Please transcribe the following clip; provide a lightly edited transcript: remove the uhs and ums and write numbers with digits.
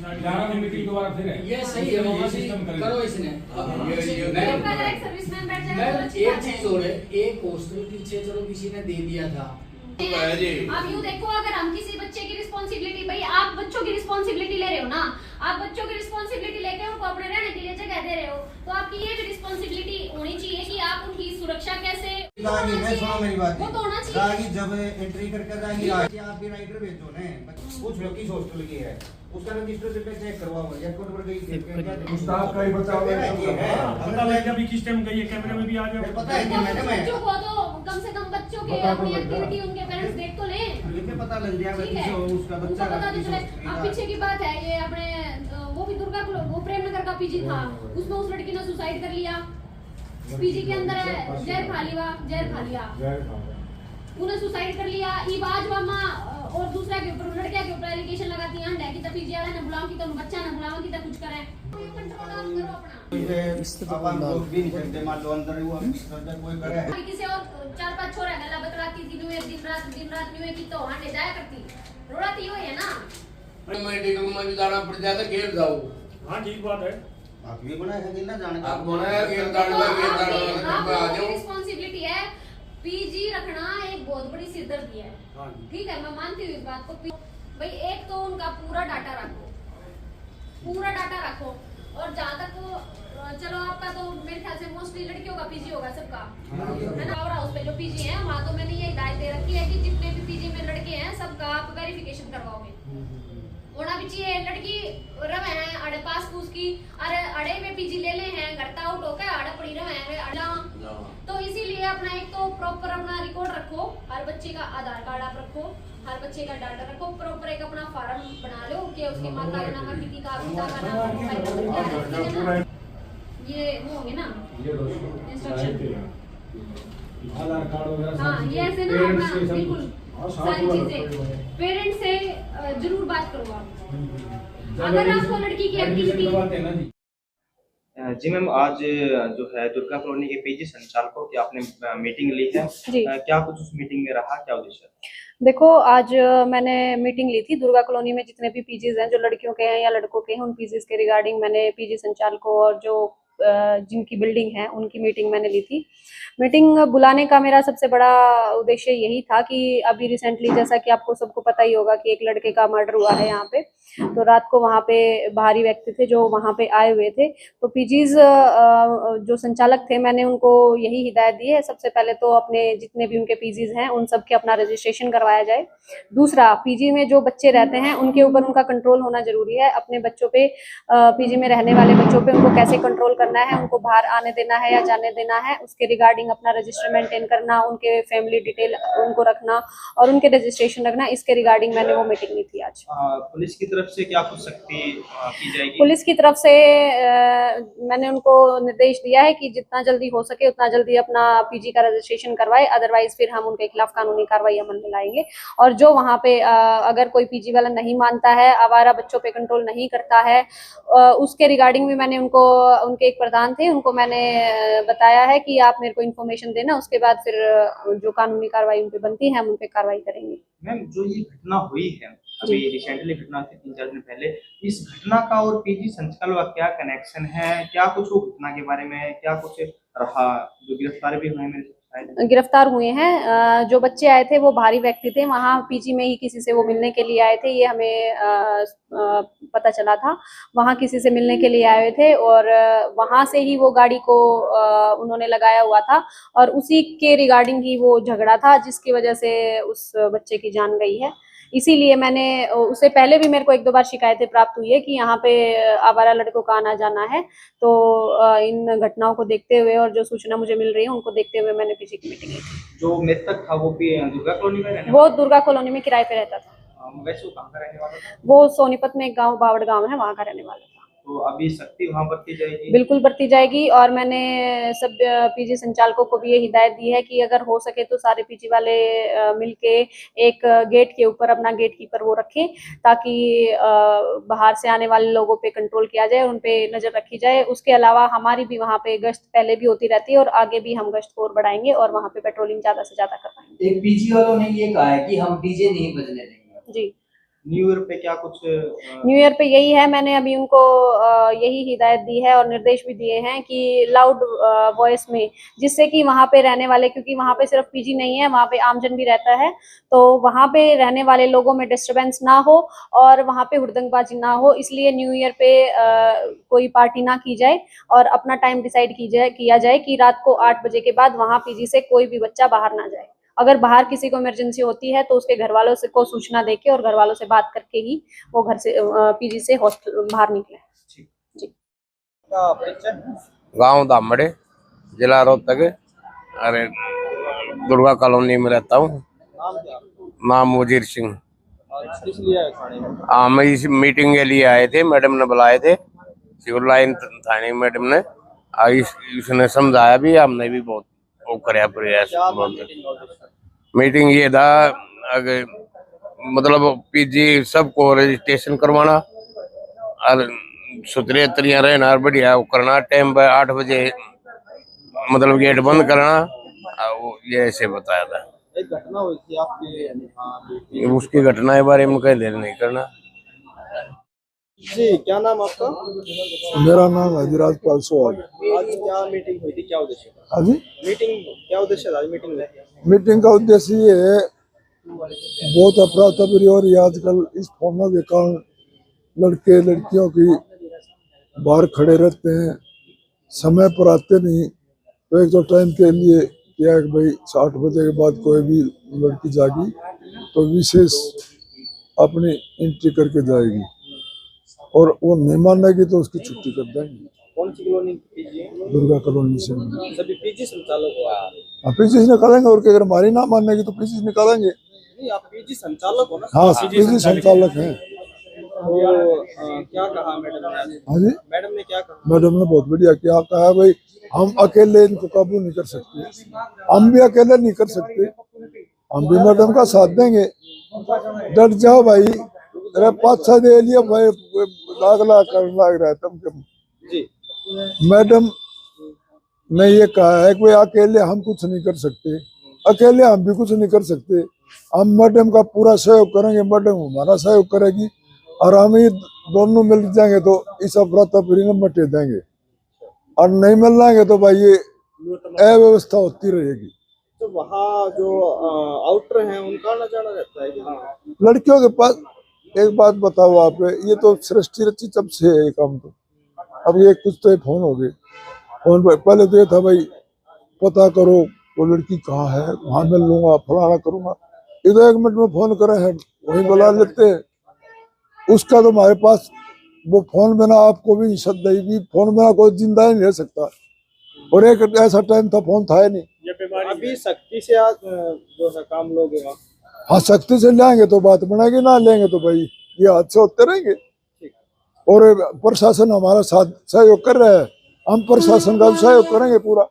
11 दिन मीटिंग दोबारा फिर है। ये सही है मामा जी, करो इसने। एक चीज और है, एक हॉस्टल पीछे चलो किसी ने दे दिया था। अब यूँ देखो, अगर हम किसी बच्चे की रिस्पॉन्सिबिलिटी, भाई आप बच्चों की रिस्पॉन्सिबिलिटी ले रहे हो ना, आप बच्चों की रिस्पॉन्सिबिलिटी लेके उनको अपने रहने के लिए जगह दे रहे हो, तो आपकी ये भी रिस्पॉन्सिबिलिटी होनी चाहिए कि आप उनकी सुरक्षा कैसे। सुनो मेरी बात, वो तो होना चाहिए। जब एंट्री करके जाएंगे आप भी राइटर भेजो ना, पूछ लो किस हॉस्टल की है, उसका रजिस्टर पे चेक करवाओ, एयरपोर्ट पर गई स्टाफ का ही बचाव है। पता लग गया भी किस टाइम गई है, कैमरे में भी आ जाए। पता है कि मैडम है, बच्चों को तो कम से कम बच्चों के अपनी एक्टिविटी उनके पेरेंट्स देख तो लें, ये पता लग जाएगा ठीक है, उसका बच्चा पता तो चले। अब पीछे की बात है, ये अपने वो भी दुर्गा वो प्रेम नगर का पीजी था, उसमें उस लड़की ने सुसाइड कर लिया, पीजी के अंदर है, जहर खा लिया, उन्हें सुसाइड कर लिया। इबाज मामा और दूसरा के ऊपर, लड़कियां के ऊपर एलिगेशन लगाती हैं है कि तब पीजी वाला ने बुलाओ की तो बच्चा ना बुलाओ की तो कुछ करे, कंट्रोल करो अपना। अब लोग भी नहीं सकते, मान लो अंदर हुआ कोई करे किसी और 4-5 छोरा गला बतराती दिन रात न्यू की तो हांडे जाया करती, रोड़ाती हो है ना। मेडिकल में भी जाना पड़ जाता, घेर जाओ। हाँ ठीक बात है। आप भी बनाया है ना जाने का, आप बनाया घेर दाड़वा आ जाओ। रिस्पांसिबिलिटी है, पीजी रखना एक बहुत बड़ी सिरदर्दी है, ठीक है, मैं मानती हूँ इस बात को। भाई एक तो उनका पूरा डाटा रखो, और जहाँ तक चलो आपका तो मेरे ख्याल से मोस्टली लड़कियों का पीजी होगा सबका, है ना। और हाउस पे जो पीजी है वहाँ तो मैंने ये हिदायत दे रखी है कि जितने भी पीजी में लड़के हैं सबका आप वेरिफिकेशन करवाओगे, होना भी चाहिए। लड़की रवे हैं अड़े पास पूछ की, अरे अड़े में पीजी ले ले हैं, घरता आउट होकर अड़े पड़ी रवे हैं अड़ा, तो इसीलिए अपना एक तो प्रॉपर अपना रिकॉर्ड रखो, हर बच्चे का आधार कार्ड आप रखो, हर बच्चे का डाटा रखो, प्रॉपर एक अपना फार्म बना लो कि उसके माता का नाम, पिता का नाम, ये वो होंगे ना इंस्ट्रक्शन, आधार कार्ड वगैरह। हाँ ये ऐसे ना अपना बिल्कुल सारी चीजें पेरेंट्स से जरूर बात करो आप, अगर आपको लड़की की एक्टिविटी। जी मैम, आज जो है दुर्गा कॉलोनी के पीजी संचालकों की आपने मीटिंग ली है, क्या कुछ उस मीटिंग में रहा, क्या उद्देश्य? देखो, आज मैंने मीटिंग ली थी दुर्गा कॉलोनी में जितने भी पीजीज हैं, जो लड़कियों के हैं या लड़कों के हैं, उन पीजीज के रिगार्डिंग मैंने पीजी संचालकों और जो जिनकी बिल्डिंग है उनकी मीटिंग मैंने ली थी। मीटिंग बुलाने का मेरा सबसे बड़ा उद्देश्य यही था कि अभी रिसेंटली, जैसा कि आपको सबको पता ही होगा कि एक लड़के का मर्डर हुआ है यहाँ पे, तो रात को वहाँ पे बाहरी व्यक्ति थे जो वहाँ पे आए हुए थे, तो पीजीज जो संचालक थे मैंने उनको यही हिदायत दी है, सबसे पहले तो अपने जितने भी उनके पीजीज हैं उन सब के अपना रजिस्ट्रेशन करवाया जाए। दूसरा, पीजी में जो बच्चे रहते हैं उनके ऊपर उनका कंट्रोल होना जरूरी है, अपने बच्चों पे, पीजी में रहने वाले बच्चों पे उनको कैसे कंट्रोल करना है, उनको बाहर आने देना है या जाने देना है, उसके रिगार्डिंग अपना रजिस्टर मेंटेन करना, उनके फैमिली डिटेल उनको रखना और उनके रजिस्ट्रेशन रखना, इसके रिगार्डिंग मैंने वो मीटिंग ली थी आज। पुलिस की तरफ से क्या कुछ सख्ती की जाएगी? पुलिस की तरफ से मैंने उनको निर्देश दिया है कि जितना जल्दी हो सके उतना जल्दी अपना पीजी का रजिस्ट्रेशन करवाए, अदरवाइज फिर हम उनके खिलाफ कानूनी कार्रवाई अमल में लाएंगे। और जो वहाँ पे अगर कोई पीजी वाला नहीं मानता है, आवारा बच्चों पे कंट्रोल नहीं करता है, उसके रिगार्डिंग भी मैंने उनको, उनके एक प्रधान थे, उनको मैंने बताया है कि आप मेरे को इन्फॉर्मेशन देना, उसके बाद फिर जो कानूनी कार्रवाई उन पे बनती है हम उन पे कार्रवाई करेंगे। मैम, जो ये घटना हुई है अभी रिसेंटली, घटना थी 3-4 दिन पहले, इस घटना का और पीजी संचालक का क्या कनेक्शन है, क्या कुछ वो घटना के बारे में क्या कुछ रहा, जो गिरफ्तार भी हुए मेरे गिरफ्तार हुए हैं। जो बच्चे आए थे वो बाहरी व्यक्ति थे, वहाँ पीजी में ही किसी से वो मिलने के लिए आए थे, ये हमें पता चला था। वहाँ किसी से मिलने के लिए आए थे और वहाँ से ही वो गाड़ी को उन्होंने लगाया हुआ था और उसी के रिगार्डिंग ही वो झगड़ा था जिसकी वजह से उस बच्चे की जान गई है। इसीलिए मैंने, उससे पहले भी मेरे को 1-2 बार शिकायतें प्राप्त हुई है कि यहाँ पे आवारा लड़कों का आना जाना है, तो इन घटनाओं को देखते हुए और जो सूचना मुझे मिल रही है उनको देखते हुए मैंने पीजी की मीटिंग की थी। जो मृतक था वो भी दुर्गा कॉलोनी में रहने वो दुर्गा कॉलोनी में किराए पे रहता था। वैसे वो कहाँ का रहने वाला था? वो सोनीपत में एक गाँव बावड़ गाँव है, वहाँ का रहने वाला था। तो अभी सख्ती वहाँ बरती जाएगी? बिल्कुल बरती जाएगी और मैंने सब पीजी संचालकों को भी ये हिदायत दी है कि अगर हो सके तो सारे पीजी वाले मिलके एक गेट के ऊपर अपना गेट कीपर वो रखें, ताकि बाहर से आने वाले लोगों पे कंट्रोल किया जाए, उन पे नजर रखी जाए। उसके अलावा हमारी भी वहाँ पे गश्त पहले भी होती रहती है और आगे भी हम गश्त और बढ़ाएंगे और वहाँ पे पेट्रोलिंग ज्यादा से ज्यादा करवाएंगे। एक पीजी वालों ने ये कहा है कि हम डीजे नहीं बजने देंगे। जी, न्यू ईयर पे क्या कुछ न्यू ईयर पे यही है, मैंने अभी उनको यही हिदायत दी है और निर्देश भी दिए हैं कि लाउड वॉइस में, जिससे कि वहाँ पे रहने वाले, क्योंकि वहाँ पे सिर्फ पीजी नहीं है, वहाँ पे आमजन भी रहता है, तो वहाँ पे रहने वाले लोगों में डिस्टरबेंस ना हो और वहाँ पे हुड़दंगबाजी ना हो, इसलिए न्यू ईयर पे कोई पार्टी ना की जाए और अपना टाइम डिसाइड किया जाए कि रात को 8 बजे के बाद वहाँ पीजी से कोई भी बच्चा बाहर ना जाए। अगर बाहर किसी को इमरजेंसी होती है तो उसके घर वालों से को सूचना देके और घर वालों से बात करके ही वो घर से पीजी से हॉस्टल बाहर निकले। जी। का परिचय? गांव दामड़े, जिला रोहतक। अरे दुर्गा कॉलोनी में रहता हूँ। नाम क्या? नाम वजीर सिंह। किस लिए आए थाने में? हम इस मीटिंग के लिए आए थे, मैडम ने बुलाए थे, सिविल लाइन थाने मैडम ने। इसने समझाया भी, हमने भी बहुत वो कराया प्रयास। क्या था मीटिंग और डिस्कशन? मीटिंग ये था, अगर मतलब पीजी सबको रजिस्ट्रेशन करवाना और सुतरे तरिया रहना और बढ़िया वो करना, टाइम पर 8 बजे मतलब गेट बंद करना, वो ये ऐसे बताया था। एक घटना हुई थी आपके उसकी घटना के बारे में कहीं देर नहीं करना। जी, क्या नाम आपका? मेरा नाम हजराज पाल सोहाग। आज क्या मीटिंग हुई थी, क्या उद्देश्य था? अभी मीटिंग क्या उद्देश्य था मीटिंग में? मीटिंग का उद्देश्य ये है, बहुत अफरा तफरी हो रही है आजकल इस फोनों के कारण। लड़के लड़कियों की बाहर खड़े रहते हैं, समय पर आते नहीं, तो एक तो टाइम के लिए क्या है कि भाई 8 बजे के बाद कोई भी लड़की जागी तो विशेष अपनी एंट्री करके जाएगी और वो नहीं मानेगी तो उसकी छुट्टी कर देंगे। कौन सी कॉलोनी पीजी है? दुर्गा कॉलोनी से सभी पीजी संचालक हो? पीसी निकालेंगे और अगर हमारी ना मानेगी तो पीसी निकालेंगे। नहीं, आप पीजी संचालक हो ना? हाँ, पीजी संचालक हैं। तो क्या कहा मैडम ने? हाँ जी, मैडम ने क्या कहा? मैडम ने बहुत बढ़िया क्या कहा भाई, हम अकेले इनको काबू नहीं कर सकते, हम भी अकेले नहीं कर सकते, हम भी मैडम का साथ देंगे। डट जाओ भाई, अरे 5-6 दे लिया भाई, लाख लग रहा है तुम। जी, मैडम ने ये कहा है कि अकेले हम कुछ नहीं कर सकते, अकेले हम भी कुछ नहीं कर सकते, हम मैडम का पूरा सहयोग करेंगे, मैडम हमारा सहयोग करेगी और हम ही दोनों मिल जाएंगे तो इस अफरा तफरी में मटे देंगे। और नहीं मिल जाएंगे तो भाई ये अव्यवस्था होती रहेगी। तो वहाँ जो आउटर हैं उनका ना जाना रहता है क्या? लड़कियों के पास एक बात बताओ आप, ये तो सृष्टि रची तब से है ये काम। तो अब ये कुछ तो फोन हो गए, फोन पर पहले तो ये था भाई पता करो वो लड़की कहाँ है, वहां मिल लूंगा, फलाना करूंगा, इधर 1 मिनट में फोन करे हैं वहीं बुला लेते हैं। उसका तो हमारे पास वो फोन बिना आपको भी सदैवी, फोन बिना कोई जिंदा ही नहीं रह सकता, और एक ऐसा टाइम था फोन था ही नहीं। ये बीमारी अभी सख्ती से आज जो है काम लोग हैं वहाँ। हाँ, सख्ती से लेंगे तो बात बनेगी, ना लेंगे तो भाई ये हादसे होते रहेंगे। और प्रशासन हमारा साथ सहयोग कर रहा है, हम प्रशासन का सहयोग करेंगे पूरा।